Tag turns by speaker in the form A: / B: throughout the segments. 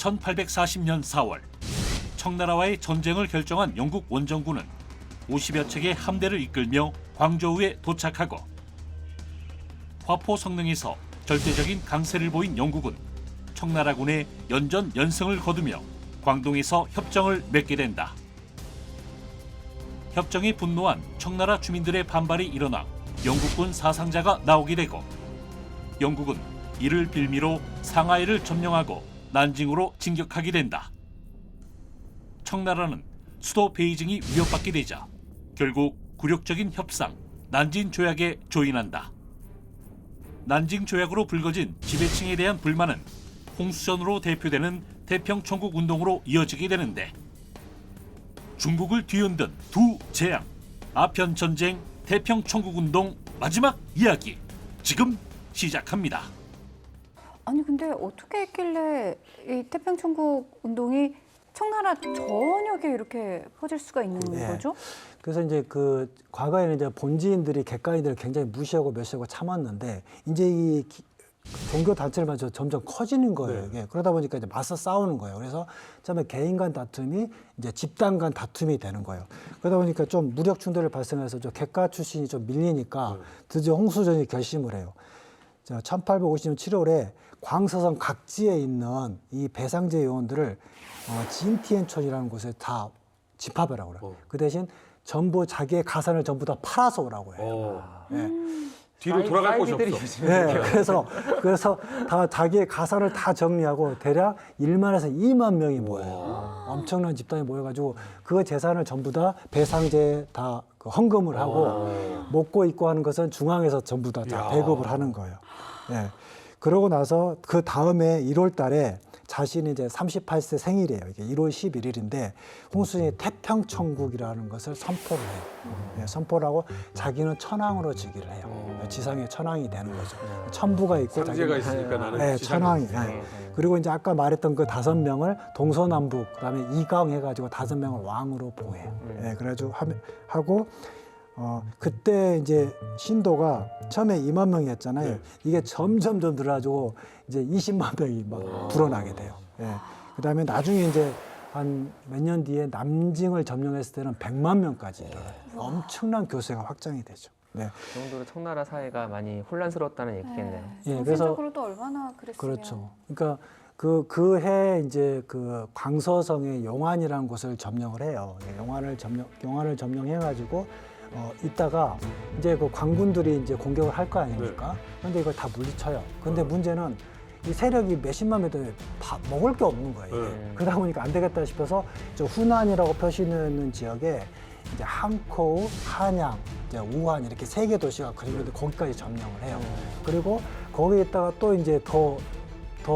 A: 1840년 4월 청나라와의 전쟁을 결정한 영국 원정군은 50여 척의 함대를 이끌며 광저우에 도착하고 화포 성능에서 절대적인 강세를 보인 영국은 청나라군의 연전 연승을 거두며 광동에서 협정을 맺게 된다. 협정에 분노한 청나라 주민들의 반발이 일어나 영국군 사상자가 나오게 되고 영국은 이를 빌미로 상하이를 점령하고 난징으로 진격하게 된다. 청나라는 수도 베이징이 위협받게 되자 결국 굴욕적인 협상 난징 조약에 조인한다. 난징 조약으로 불거진 지배층에 대한 불만은 홍수전으로 대표되는 태평천국 운동으로 이어지게 되는데 중국을 뒤흔든 두 재앙, 아편 전쟁, 태평천국 운동 마지막 이야기 지금 시작합니다.
B: 아니 근데 어떻게 했길래 이 태평천국 운동이 청나라 전역에 이렇게 퍼질 수가 있는 거죠?
C: 그래서 이제 그 과거에는 이제 본지인들이 객가인들을 굉장히 무시하고 멸시하고 참았는데 이제 이 종교 단체를 점점 커지는 거예요. 이게. 그러다 보니까 이제 맞서 싸우는 거예요. 그래서 처음에 개인 간 다툼이 이제 집단 간 다툼이 되는 거예요. 그러다 보니까 좀 무력 충돌을 발생해서 저 객가 출신이 좀 밀리니까 드디어 홍수전이 결심을 해요. 1850년 7월에 광서성 각지에 있는 이 배상제 요원들을 진티엔촌이라는 곳에 다 집합하라고 그래요. 그 대신 전부 자기의 가산을 전부 다 팔아서 오라고 해요.
D: 뒤로 돌아갈 곳이 없어.
C: 네, 그래서 다 자기의 가산을 다 정리하고 대략 1만에서 2만 명이 모여요. 엄청난 집단이 모여가지고 그 재산을 전부 다 배상제에 다 헌금을 하고 먹고 입고 하는 것은 중앙에서 전부 다 배급을 하는 거예요. 네. 그러고 나서 그 다음에 1월 달에 자신이 이제 38세 생일이에요. 이게 1월 11일인데 홍수전이 태평천국이라는 것을 선포를 해요. 네, 선포를 하고 자기는 천황으로 즉위를 해요. 지상의 천황이 되는 거죠. 천부가 있고
D: 상제가 있으니까 나는
C: 네, 천황이. 그리고 이제 아까 말했던 그 5명을 동서남북 그다음에 이강 해가지고 5명을 왕으로 보해요. 네, 그래가지고 하고 그때 이제 신도가 처음에 2만 명이었잖아요. 이게 점점 늘어가지고 이제 20만 명이 막 불어나게 돼요. 예. 그다음에 나중에 이제 한 몇 년 뒤에 남징을 점령했을 때는 100만 명까지 일어나요. 엄청난 교세가 확장이 되죠. 네.
E: 그 정도로 청나라 사회가 많이 혼란스러웠다는 얘기겠네요.
C: 예,
B: 정신적으로도 얼마나 그랬으면.
C: 그렇죠. 그러니까 그 해 이제 그 광서성의 용안이라는 곳을 점령을 해요. 용안을 점령해가지고 있다가 이제 그 광군들이 이제 공격을 할 거 아닙니까? 그런데 이걸 다 물리쳐요. 근데 문제는 이 세력이 몇십만 명인데 먹을 게 없는 거예요. 그러다 보니까 안 되겠다 싶어서 저 후난이라고 표시되는 지역에 이제 항코우, 한양, 이제 우한 이렇게 3개 도시가 그리는데 거기까지 점령을 해요. 그리고 거기에 있다가 또 이제 더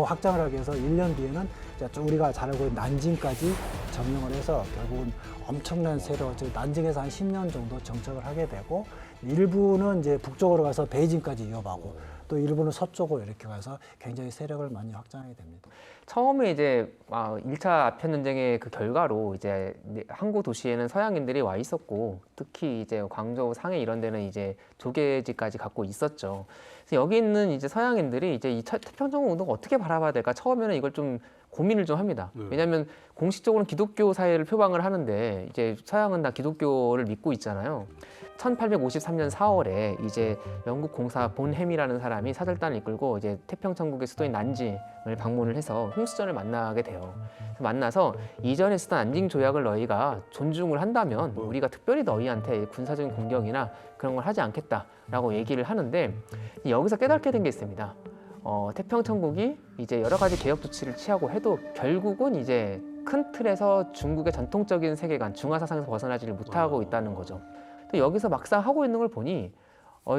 C: 확장을 하기 위해서 1년 뒤에는 이제 우리가 잘 알고 있는 난징까지 점령을 해서 결국은 엄청난 세력, 즉 난징에서 한 10년 정도 정착을 하게 되고 일부는 이제 북쪽으로 가서 베이징까지 이어가고 또 일부는 서쪽으로 이렇게 가서 굉장히 세력을 많이 확장하게 됩니다.
E: 처음에 이제 1차 아편 전쟁의 그 결과로 이제 항구 도시에는 서양인들이 와 있었고 특히 이제 광저우, 상해 이런 데는 이제 조계지까지 갖고 있었죠. 그래서 여기 있는 이제 서양인들이 이제 이 태평천국 운동을 어떻게 바라봐야 될까? 처음에는 이걸 좀 고민을 좀 합니다. 왜냐하면 공식적으로는 기독교 사회를 표방을 하는데 이제 서양은 다 기독교를 믿고 있잖아요. 1853년 4월에 이제 영국 공사 본햄이라는 사람이 사절단을 이끌고 이제 태평천국의 수도인 난징을 방문을 해서 홍수전을 만나게 돼요. 만나서 이전에 쓰던 난징 조약을 너희가 존중을 한다면 우리가 특별히 너희한테 군사적인 공격이나 그런 걸 하지 않겠다라고 얘기를 하는데 여기서 깨닫게 된 게 있습니다. 태평천국이 이제 여러 가지 개혁 조치를 취하고 해도 결국은 이제 큰 틀에서 중국의 전통적인 세계관, 중화 사상에서 벗어나지를 못하고 있다는 거죠. 또 여기서 막상 하고 있는 걸 보니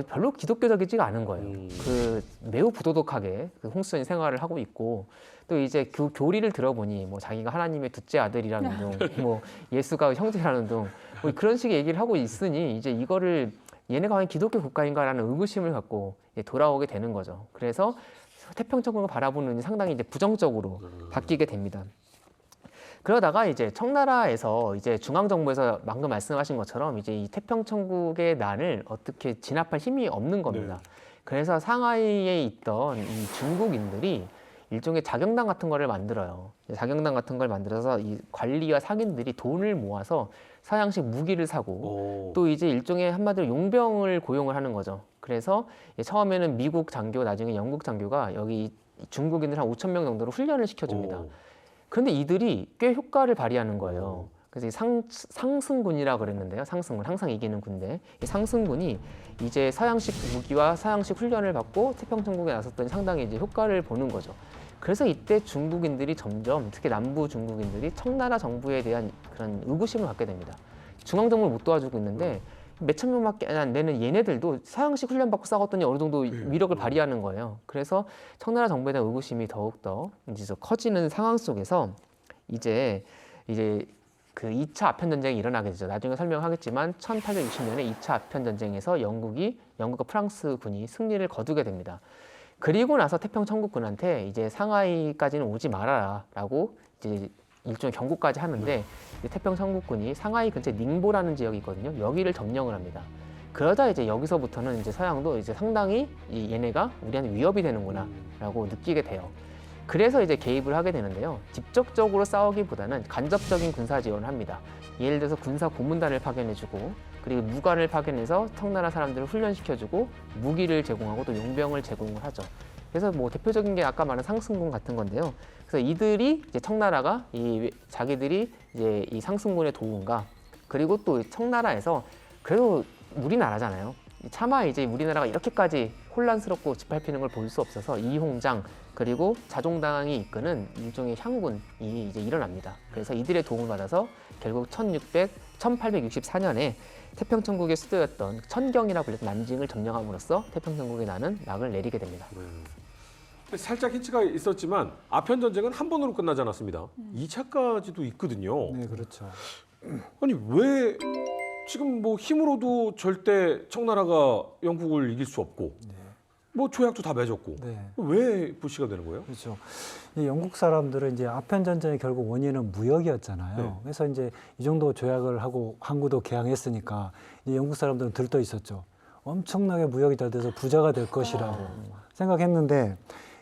E: 별로 기독교적이지가 않은 거예요. 그 매우 부도덕하게 그 홍수전이 생활을 하고 있고 또 이제 그 교리를 들어보니 뭐 자기가 하나님의 둘째 아들이라는 둥, 뭐 예수가 형제라는 둥, 뭐 그런 식의 얘기를 하고 있으니 이제 이거를 얘네가 과연 기독교 국가인가라는 의구심을 갖고 돌아오게 되는 거죠. 그래서 태평천국을 바라보는 눈이 상당히 이제 부정적으로 바뀌게 됩니다. 그러다가 이제 청나라에서 이제 중앙정부에서 방금 말씀하신 것처럼 이제 이 태평천국의 난을 어떻게 진압할 힘이 없는 겁니다. 그래서 상하이에 있던 이 중국인들이 일종의 자경단 같은 거를 만들어요. 자경단 같은 걸 만들어서 이 관리와 상인들이 돈을 모아서 서양식 무기를 사고
D: 오.
E: 또 이제 일종의 한마디로 용병을 고용을 하는 거죠. 그래서 처음에는 미국 장교, 나중에 영국 장교가 여기 중국인들 한 5천 명 정도로 훈련을 시켜줍니다.
D: 오.
E: 그런데 이들이 꽤 효과를 발휘하는 거예요. 그래서 이 상승군이라고 그랬는데요. 상승군, 항상 이기는 군대. 이 상승군이 이제 서양식 무기와 서양식 훈련을 받고 태평천국에 나섰더니 상당히 이제 효과를 보는 거죠. 그래서 이때 중국인들이 점점, 특히 남부 중국인들이 청나라 정부에 대한 그런 의구심을 갖게 됩니다. 중앙 정부를 못 도와주고 있는데 몇천 명밖에 안 되는 얘네들도 서양식 훈련 받고 싸웠더니 어느 정도 위력을 발휘하는 거예요. 그래서 청나라 정부에 대한 의구심이 더욱더 이제 커지는 상황 속에서 이제 그 2차 아편 전쟁이 일어나게 되죠. 나중에 설명하겠지만 1860년에 2차 아편 전쟁에서 영국과 프랑스 군이 승리를 거두게 됩니다. 그리고 나서 태평천국군한테 이제 상하이까지는 오지 말아라라고 이제 일종의 경고까지 하는데 이제 태평천국군이 상하이 근처에 닝보라는 지역이 있거든요. 여기를 점령을 합니다. 그러다 이제 여기서부터는 이제 서양도 이제 상당히 얘네가 우리한테 위협이 되는구나라고 느끼게 돼요. 그래서 이제 개입을 하게 되는데요. 직접적으로 싸우기보다는 간접적인 군사 지원을 합니다. 예를 들어서 군사 고문단을 파견해주고 그리고 무관을 파견해서 청나라 사람들을 훈련시켜주고 무기를 제공하고 또 용병을 제공을 하죠. 그래서 뭐 대표적인 게 아까 말한 상승군 같은 건데요. 그래서 이들이 이제 청나라가 자기들이 이제 이 상승군의 도움과 그리고 또 청나라에서 그래도 우리나라잖아요. 차마 이제 우리나라가 이렇게까지 혼란스럽고 짓밟히는 걸 볼 수 없어서 이홍장 그리고 자종당이 이끄는 일종의 향군이 이제 일어납니다. 그래서 이들의 도움을 받아서 결국 1864년에 태평천국의 수도였던 천경이라고 불렸던 난징을 점령함으로써 태평천국의 나는 막을 내리게 됩니다.
D: 살짝 힌트가 있었지만 아편 전쟁은 한 번으로 끝나지 않았습니다. 2차까지도 있거든요.
C: 네, 그렇죠.
D: 아니 왜 지금 뭐 힘으로도 절대 청나라가 영국을 이길 수 없고 뭐 조약도 다 맺었고
C: 네.
D: 왜 부시가 되는 거예요?
C: 그렇죠. 이 영국 사람들은 이제 아편 전쟁의 결국 원인은 무역이었잖아요.
D: 네.
C: 그래서 이제 이 정도 조약을 하고 항구도 개항했으니까 이제 영국 사람들은 들떠 있었죠. 엄청나게 무역이 잘 돼서 부자가 될 것이라고 생각했는데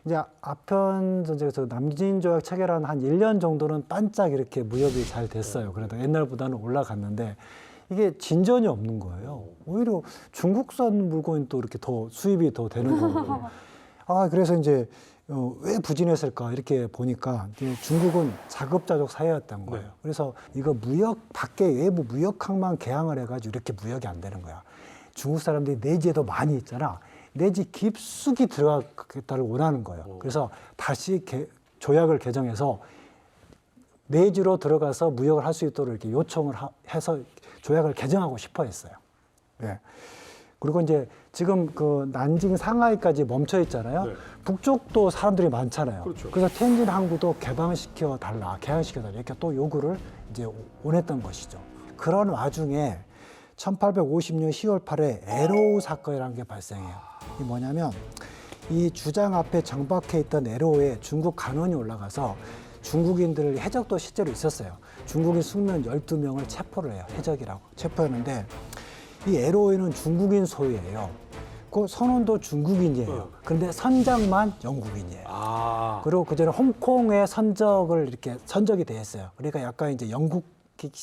C: 이제 아편 전쟁에서 남진 조약 체결한 한 1년 정도는 반짝 이렇게 무역이 잘 됐어요. 그래도 옛날보다는 올라갔는데 이게 진전이 없는 거예요. 오히려 중국산 물건이 또 이렇게 더 수입이 더 되는 거고. 그래서 이제 왜 부진했을까 이렇게 보니까 이제 중국은 자급자족 사회였던 거예요.
D: 네.
C: 그래서 이거 무역 밖에 외부 무역항만 개항을 해가지고 이렇게 무역이 안 되는 거야. 중국 사람들이 내지에도 많이 있잖아. 내지 깊숙이 들어가겠다를 원하는 거예요. 그래서 다시 조약을 개정해서 내지로 들어가서 무역을 할 수 있도록 이렇게 요청을 해서 조약을 개정하고 싶어 했어요. 네. 그리고 이제 지금 그 난징 상하이까지 멈춰 있잖아요.
D: 네.
C: 북쪽도 사람들이 많잖아요.
D: 그렇죠.
C: 그래서 텐진 항구도 개방시켜 달라, 개항시켜 달라 이렇게 또 요구를 이제 원했던 것이죠. 그런 와중에 1850년 10월 8일 에로우 사건이라는 게 발생해요. 이게 뭐냐면 이 주장 앞에 정박해 있던 에로우에 중국 간원이 올라가서 중국인들 해적도 실제로 있었어요. 중국인 숙면 12명을 체포를 해요. 해적이라고 체포했는데 이 에로우에는 중국인 소유예요. 그 선원도 중국인이에요. 그런데 선장만 영국인이에요. 그리고 그전에 홍콩에 선적이 돼 있어요. 그러니까 약간 이제 영국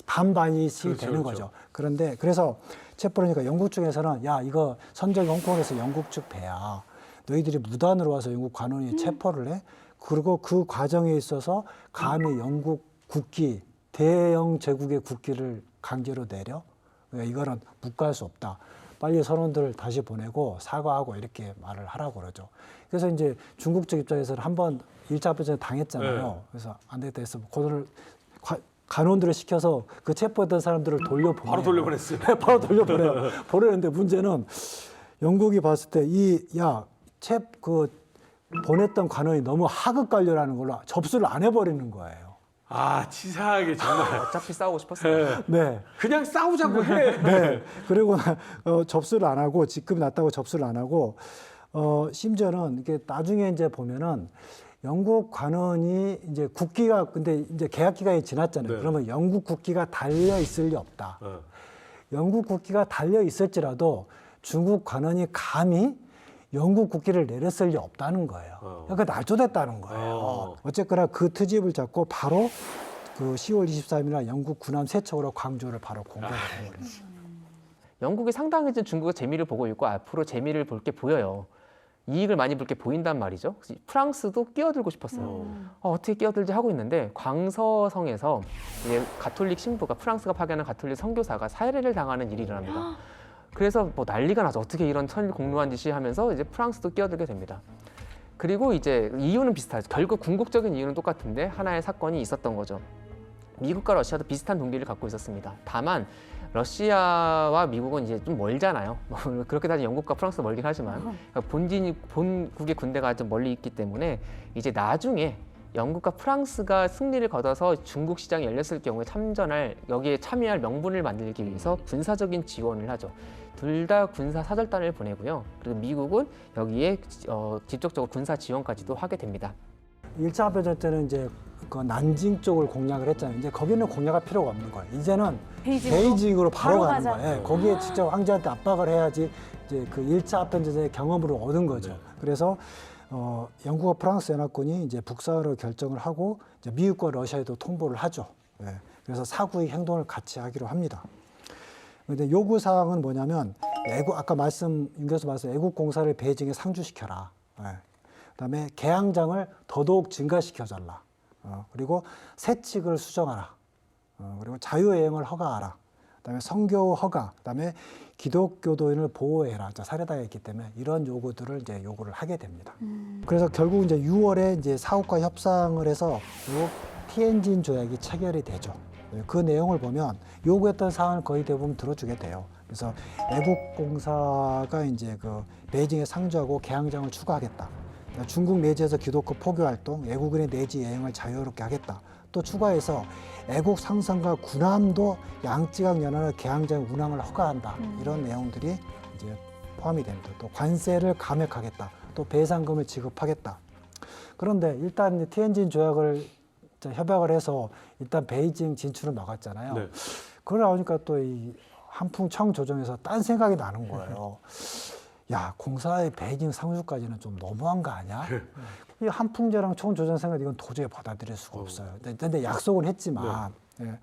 C: 반반이씩
D: 그렇죠,
C: 되는 거죠. 그런데 그래서 체포를 하니까 영국 쪽에서는 야 이거 선적이 홍콩에서 영국 측 배야. 너희들이 무단으로 와서 영국 관원이 체포를 해. 그리고 그 과정에 있어서 감히 영국 국기, 대영 제국의 국기를 강제로 내려? 이거는 묵과할 수 없다. 빨리 선원들을 다시 보내고 사과하고 이렇게 말을 하라고 그러죠. 그래서 이제 중국 측 입장에서는 한번 1차 합의전에 당했잖아요.
D: 네.
C: 그래서 안 되겠다 해서 그들을 간원들을 시켜서 그 체포했던 사람들을 돌려보내요.
D: 바로 돌려보냈어요.
C: 바로 돌려보내요. 보내는데 문제는 영국이 봤을 때 보냈던 관원이 너무 하급 관료라는 걸로 접수를 안 해버리는 거예요.
D: 치사하게 정말.
E: 어차피 싸우고 싶었어요.
C: 네.
D: 그냥 싸우자고 해.
C: 네. 그리고 접수를 안 하고 직급이 낮다고 접수를 안 하고 심지어는 이게 나중에 이제 보면은 영국 관원이 이제 국기가 근데 이제 계약 기간이 지났잖아요.
D: 네.
C: 그러면 영국 국기가 달려 있을 리 없다. 영국 국기가 달려 있을지라도 중국 관원이 감히 영국 국기를 내렸을 리 없다는 거예요. 그러니까 날조됐다는 거예요. 어쨌거나 그 트집을 잡고 바로 그 10월 23일 날 영국 군함 세척으로 광주를 바로 공격을 해버렸어요.
E: 영국이 상당히 이제 중국의 재미를 보고 있고 앞으로 재미를 볼 게 보여요. 이익을 많이 볼 게 보인단 말이죠. 프랑스도 끼어들고 싶었어요. 어떻게 끼어들지 하고 있는데 광서성에서 이제 가톨릭 신부가 프랑스가 파견한 가톨릭 선교사가 살해를 당하는 일이 일어납니다. 그래서 뭐 난리가 나죠. 어떻게 이런 천일공노한 짓이 하면서 이제 프랑스도 끼어들게 됩니다. 그리고 이제 이유는 비슷하죠. 결국 궁극적인 이유는 똑같은데 하나의 사건이 있었던 거죠. 미국과 러시아도 비슷한 동기를 갖고 있었습니다. 다만 러시아와 미국은 이제 좀 멀잖아요. 그렇게 따지면 영국과 프랑스도 멀긴 하지만 본국의 군대가 좀 멀리 있기 때문에 이제 나중에 영국과 프랑스가 승리를 거둬서 중국 시장이 열렸을 경우에 여기에 참여할 명분을 만들기 위해서 군사적인 지원을 하죠. 둘 다 군사 사절단을 보내고요. 그리고 미국은 여기에 직접적으로 군사 지원까지도 하게 됩니다.
C: 1차 합병전 때는 이제 그 난징 쪽을 공략을 했잖아요. 이제 거기는 공략할 필요가 없는 거예요. 이제는 베이징으로 바로 가는
B: 가자.
C: 거예요. 거기에 직접 황제한테 압박을 해야지 이제 그 1차 합병전의 경험으로 얻은 거죠. 그래서 영국과 프랑스 연합군이 이제 북사를 결정을 하고 이제 미국과 러시아에도 통보를 하죠. 예. 그래서 사구의 행동을 같이 하기로 합니다. 그런데 요구 사항은 뭐냐면 아까 윤 교수 말씀 애국 공사를 베이징에 상주시켜라. 예. 그다음에 개항장을 더더욱 증가시켜달라. 그리고 세칙을 수정하라. 그리고 자유여행을 허가하라. 그다음에 선교 허가. 그다음에 기독교도인을 보호해라. 살해당했기 때문에 이런 요구들을 이제 요구를 하게 됩니다. 그래서 결국 이제 6월에 이제 사국과 협상을 해서 요 티엔진 조약이 체결이 되죠. 그 내용을 보면 요구했던 사항을 거의 대부분 들어주게 돼요. 그래서 애국공사가 이제 그 베이징에 상주하고 개항장을 추가하겠다. 중국 내지에서 기독교 포교 활동, 애국인의 내지 여행을 자유롭게 하겠다. 또 추가해서 애국 상선과 군함도 양쯔강 연안의 개항장 운항을 허가한다. 이런 내용들이 이제 포함이 됩니다. 또 관세를 감액하겠다. 또 배상금을 지급하겠다. 그런데 일단 티엔진 조약을 협약을 해서 일단 베이징 진출을 막았잖아요.
D: 네.
C: 그러고 나오니까 또 이 한풍청 조정에서 딴 생각이 나는 거예요. 야, 공사의 베이징 상주까지는 좀 너무한 거 아니야? 이 한풍제랑 총조정 생각 이건 도저히 받아들일 수가 없어요. 근데 약속은 했지만, 예.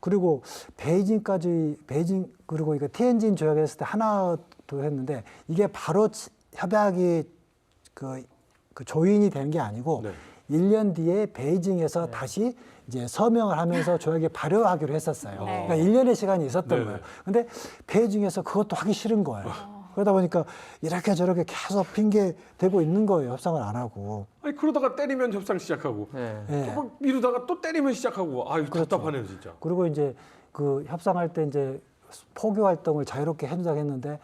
C: 그리고 베이징 그리고 이거 티엔진 조약했을 때 하나 더 했는데 이게 바로 협약이 그 조인이 되는 게 아니고 1년 뒤에 베이징에서 다시 이제 서명을 하면서 조약에 발효하기로 했었어요. 그러니까 1년의 시간이 있었던 거예요. 근데 베이징에서 그것도 하기 싫은 거예요. 그러다 보니까 이렇게 저렇게 계속 핑계 대고 있는 거예요. 협상을 안 하고.
D: 아니 그러다가 때리면 협상 시작하고
C: 예.
D: 또 막 미루다가 또 때리면 시작하고 아유 답답하네요 진짜.
C: 그리고 이제 그 협상할 때 이제 포교 활동을 자유롭게 해준다고 했는데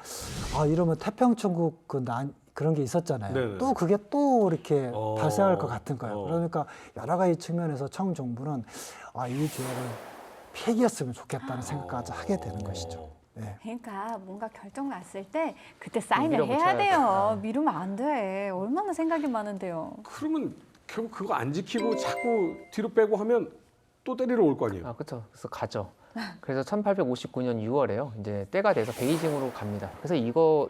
C: 이러면 태평천국 그런 게 있었잖아요.
D: 네네.
C: 또 그게 또 이렇게 발생할 것 같은 거예요. 그러니까 여러 가지 측면에서 청 정부는 이 조약을 폐기했으면 좋겠다는 생각까지 하게 되는 것이죠. 네.
B: 그러니까 뭔가 결정 났을 때 그때 사인을 해야
E: 밀어붙여야
B: 돼요. 미루면 안 돼. 얼마나 생각이 많은데요.
D: 그러면 결국 그거 안 지키고 자꾸 뒤로 빼고 하면 또 때리러 올 거 아니에요.
E: 그렇죠. 그래서 가죠. 그래서 1859년 6월에요. 이제 때가 돼서 베이징으로 갑니다. 그래서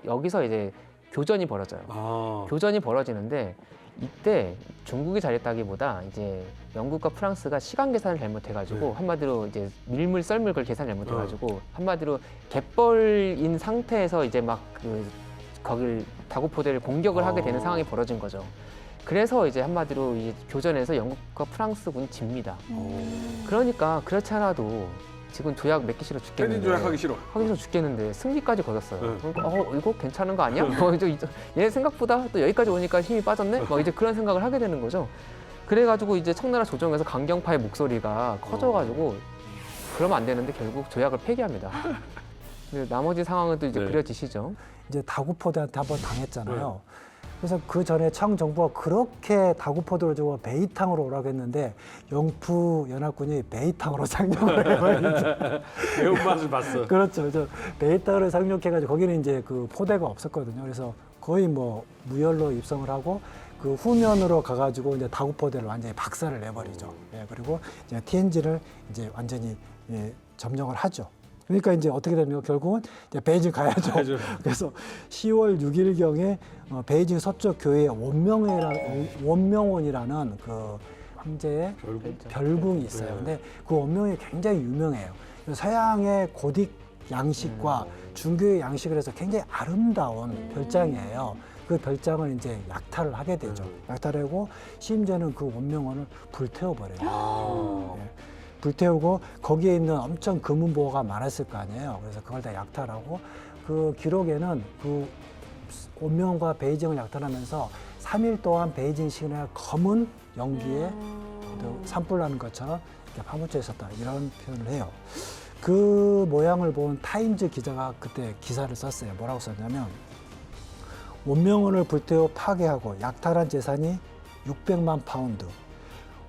E: 여기서 이제 교전이 벌어져요. 교전이 벌어지는데 이때 중국이 잘했다기보다 이제 영국과 프랑스가 시간 계산을 잘못해가지고 한마디로 이제 밀물 썰물 걸 계산 잘못해가지고 한마디로 갯벌인 상태에서 이제 막 거길 다구포대를 공격을 하게 되는 상황이 벌어진 거죠. 그래서 이제 한마디로 이 교전에서 영국과 프랑스군이 집니다. 그러니까 그렇지 않아도 지금 조약 맺기 싫어 죽겠는데.
D: 텐진 조약 하기 싫어.
E: 하기 싫어 죽겠는데 승리까지 거뒀어요. 그러니까 이거 괜찮은 거 아니야? 얘 생각보다 또 여기까지 오니까 힘이 빠졌네? 막 이제 그런 생각을 하게 되는 거죠. 그래가지고 이제 청나라 조정에서 강경파의 목소리가 커져가지고 그러면 안 되는데 결국 조약을 폐기합니다. 근데 나머지 상황은 또 이제 그려지시죠.
C: 이제 다구포대한테 한번 당했잖아요. 그래서 그 전에 청 정부가 그렇게 다구포대를 주고 베이탕으로 오라고 했는데 영프 연합군이 베이탕으로 상륙을 해요.
D: 매운맛을 봤어.
C: 그렇죠. 베이탕으로 상륙해가지고 거기는 이제 그 포대가 없었거든요. 그래서 거의 뭐 무혈로 입성을 하고 그 후면으로 가가지고 이제 다구포대를 완전히 박살을 내버리죠. 그리고 이제 티엔진을 이제 완전히 점령을 하죠. 그러니까 이제 어떻게 됩니까? 결국은 이제 베이징 가야죠.
D: 가야죠.
C: 그래서 10월 6일경에 베이징 서쪽 교회 원명원이라는 그 황제의 별궁이 있어요.
D: 네.
C: 근데 그 원명이 굉장히 유명해요. 서양의 고딕 양식과 중교의 양식을 해서 굉장히 아름다운 별장이에요. 그 별장을 이제 약탈을 하게 되죠. 약탈하고 심지어는 그 원명원을 불태워버려요. 네. 불태우고 거기에 있는 엄청 금은보화가 많았을 거 아니에요. 그래서 그걸 다 약탈하고 그 기록에는 그 원명과 베이징을 약탈하면서 3일 동안 베이징 시내가 검은 연기에 산불 나는 것처럼 이렇게 파묻혀 있었다. 이런 표현을 해요. 그 모양을 본 타임즈 기자가 그때 기사를 썼어요. 뭐라고 썼냐면 원명원을 불태워 파괴하고 약탈한 재산이 600만 파운드.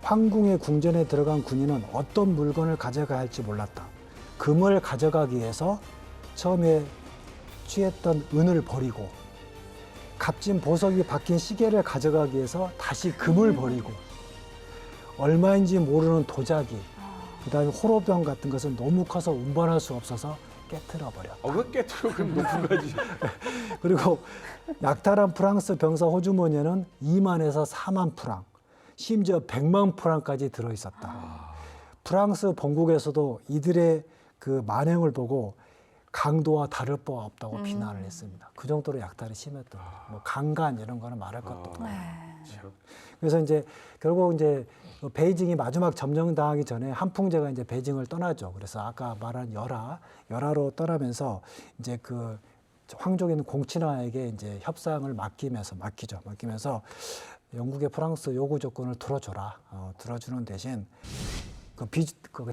C: 황궁의 궁전에 들어간 군인은 어떤 물건을 가져가야 할지 몰랐다. 금을 가져가기 위해서 처음에 취했던 은을 버리고 값진 보석이 박힌 시계를 가져가기 위해서 다시 금을 버리고 얼마인지 모르는 도자기, 그다음에 호로병 같은 것은 너무 커서 운반할 수 없어서 깨트려 버렸다.
D: 왜 깨트려 그럼 높은 거지?
C: 그리고 약탈한 프랑스 병사 호주머니에는 2만에서 4만 프랑, 심지어 100만 프랑까지 들어 있었다. 프랑스 본국에서도 이들의 그 만행을 보고 강도와 다를 바가 없다고 비난을 했습니다. 그 정도로 약탈이 심했던, 뭐 강간 이런 거는 말할 것도 없고. 그래서 이제 결국 이제 베이징이 마지막 점령당하기 전에 한풍제가 이제 베이징을 떠나죠. 그래서 아까 말한 열하로 떠나면서 이제 그 황족에 있는 공친화에게 이제 협상을 맡기면서 영국의 프랑스 요구 조건을 들어줘라. 들어주는 대신 그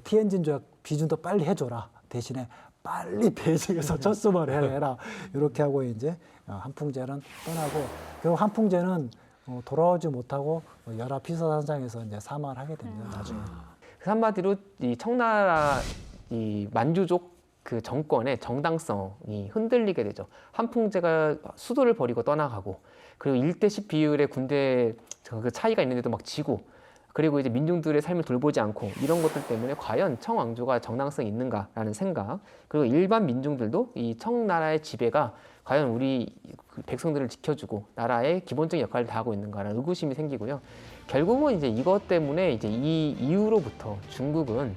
C: 티엔진 조약 비준도 빨리 해줘라. 대신에 빨리 베이징에서 철수만 해라. 이렇게 하고 이제 한풍제는 떠나고 결국 한풍제는 돌아오지 못하고 열하 피서산상에서 이제 사망을 하게 됩니다. 나중에.
E: 그래서 한마디로 이 청나라 이 만주족 그 정권의 정당성이 흔들리게 되죠. 한풍제가 수도를 버리고 떠나가고 그리고 1대10 비율의 군대 그 차이가 있는데도 막 지고 그리고 이제 민중들의 삶을 돌보지 않고 이런 것들 때문에 과연 청왕조가 정당성이 있는가라는 생각 그리고 일반 민중들도 이 청나라의 지배가 과연 우리 백성들을 지켜주고 나라의 기본적인 역할을 다하고 있는가라는 의구심이 생기고요. 결국은 이제 이것 때문에 이제 이 이후로부터 중국은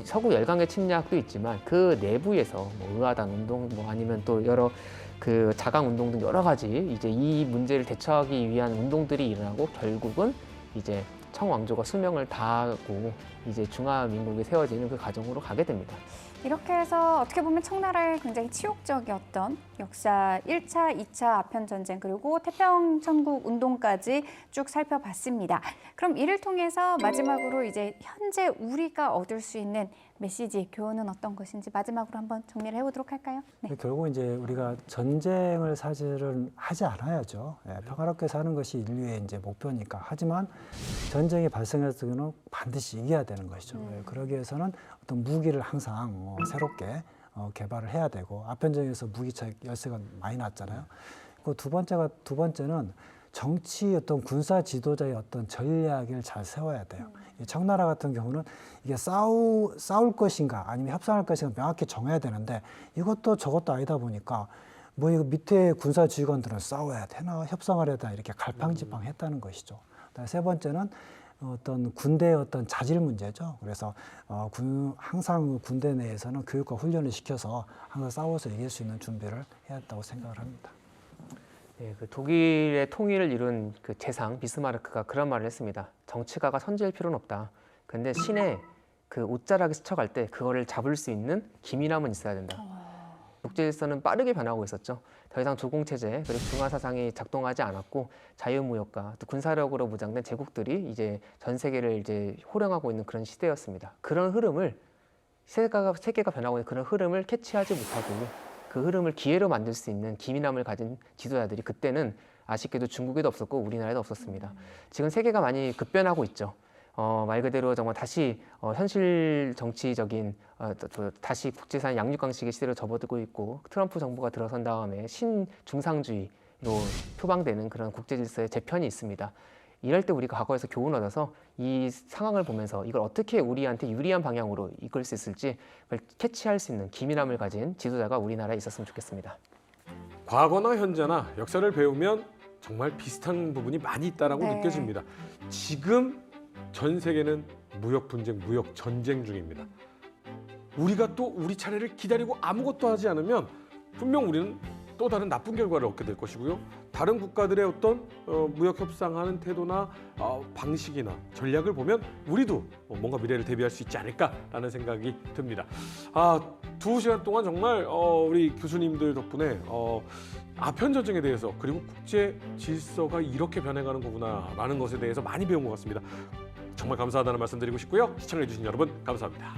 E: 서구 열강의 침략도 있지만 그 내부에서 뭐 의아단 운동 뭐 아니면 또 여러 그 자강 운동 등 여러 가지 이제 이 문제를 대처하기 위한 운동들이 일어나고 결국은 이제 청왕조가 수명을 다하고 이제 중화민국이 세워지는 그 과정으로 가게 됩니다.
B: 이렇게 해서 어떻게 보면 청나라의 굉장히 치욕적이었던 역사 1차, 2차 아편전쟁 그리고 태평천국 운동까지 쭉 살펴봤습니다. 그럼 이를 통해서 마지막으로 이제 현재 우리가 얻을 수 있는 메시지, 교훈은 어떤 것인지 마지막으로 한번 정리를 해보도록 할까요? 네.
C: 결국 이제 우리가 전쟁을 사실은 하지 않아야죠. 평화롭게 사는 것이 인류의 이제 목표니까. 하지만 전쟁이 발생했을 때는 반드시 이겨야 되는 것이죠. 그러기 위해서는 어떤 무기를 항상 새롭게 개발을 해야 되고 아편전에서 무기차 열세가 많이 났잖아요. 그 두 번째는 정치 어떤 군사 지도자의 어떤 전략을 잘 세워야 돼요. 이 청나라 같은 경우는 이게 싸울 것인가 아니면 협상할 것인가 명확히 정해야 되는데 이것도 저것도 아니다 보니까 뭐 이거 밑에 군사 지휘관들은 싸워야 되나 협상을 해야 되나 이렇게 갈팡질팡했다는 것이죠. 세 번째는 어떤 군대의 어떤 자질 문제죠. 그래서 항상 군대 내에서는 교육과 훈련을 시켜서 항상 싸워서 이길 수 있는 준비를 해야 한다고 생각을 합니다.
E: 네, 그 독일의 통일을 이룬 그 재상 비스마르크가 그런 말을 했습니다. 정치가가 선지할 필요는 없다. 근데 신에 그 옷자락에 스쳐갈 때 그거를 잡을 수 있는 기민함은 있어야 된다. 국제질서는 빠르게 변하고 있었죠. 더 이상 조공체제 그리고 중화사상이 작동하지 않았고 자유무역과 또 군사력으로 무장된 제국들이 이제 전 세계를 이제 호령하고 있는 그런 시대였습니다. 그런 흐름을 세계가 변하고 있는 그런 흐름을 캐치하지 못하고 그 흐름을 기회로 만들 수 있는 기민함을 가진 지도자들이 그때는 아쉽게도 중국에도 없었고 우리나라에도 없었습니다. 지금 세계가 많이 급변하고 있죠. 말 그대로 정말 다시 현실 정치적인 다시 국제사회 양육강식의 시대로 접어들고 있고 트럼프 정부가 들어선 다음에 신중상주의로 표방되는 그런 국제질서의 재편이 있습니다. 이럴 때 우리가 과거에서 교훈을 얻어서 이 상황을 보면서 이걸 어떻게 우리한테 유리한 방향으로 이끌 수 있을지 그걸 캐치할 수 있는 기민함을 가진 지도자가 우리나라에 있었으면 좋겠습니다.
D: 과거나 현재나 역사를 배우면 정말 비슷한 부분이 많이 있다라고
B: 네.
D: 느껴집니다. 지금 전 세계는 무역 분쟁, 무역 전쟁 중입니다. 우리가 또 우리 차례를 기다리고 아무것도 하지 않으면 분명 우리는 또 다른 나쁜 결과를 얻게 될 것이고요. 다른 국가들의 어떤 무역 협상하는 태도나 방식이나 전략을 보면 우리도 뭔가 미래를 대비할 수 있지 않을까라는 생각이 듭니다. 2시간 동안 정말 우리 교수님들 덕분에 아편 전쟁에 대해서 그리고 국제 질서가 이렇게 변해가는 거구나라는 것에 대해서 많이 배운 것 같습니다. 정말 감사하다는 말씀 드리고 싶고요. 시청해주신 여러분 감사합니다.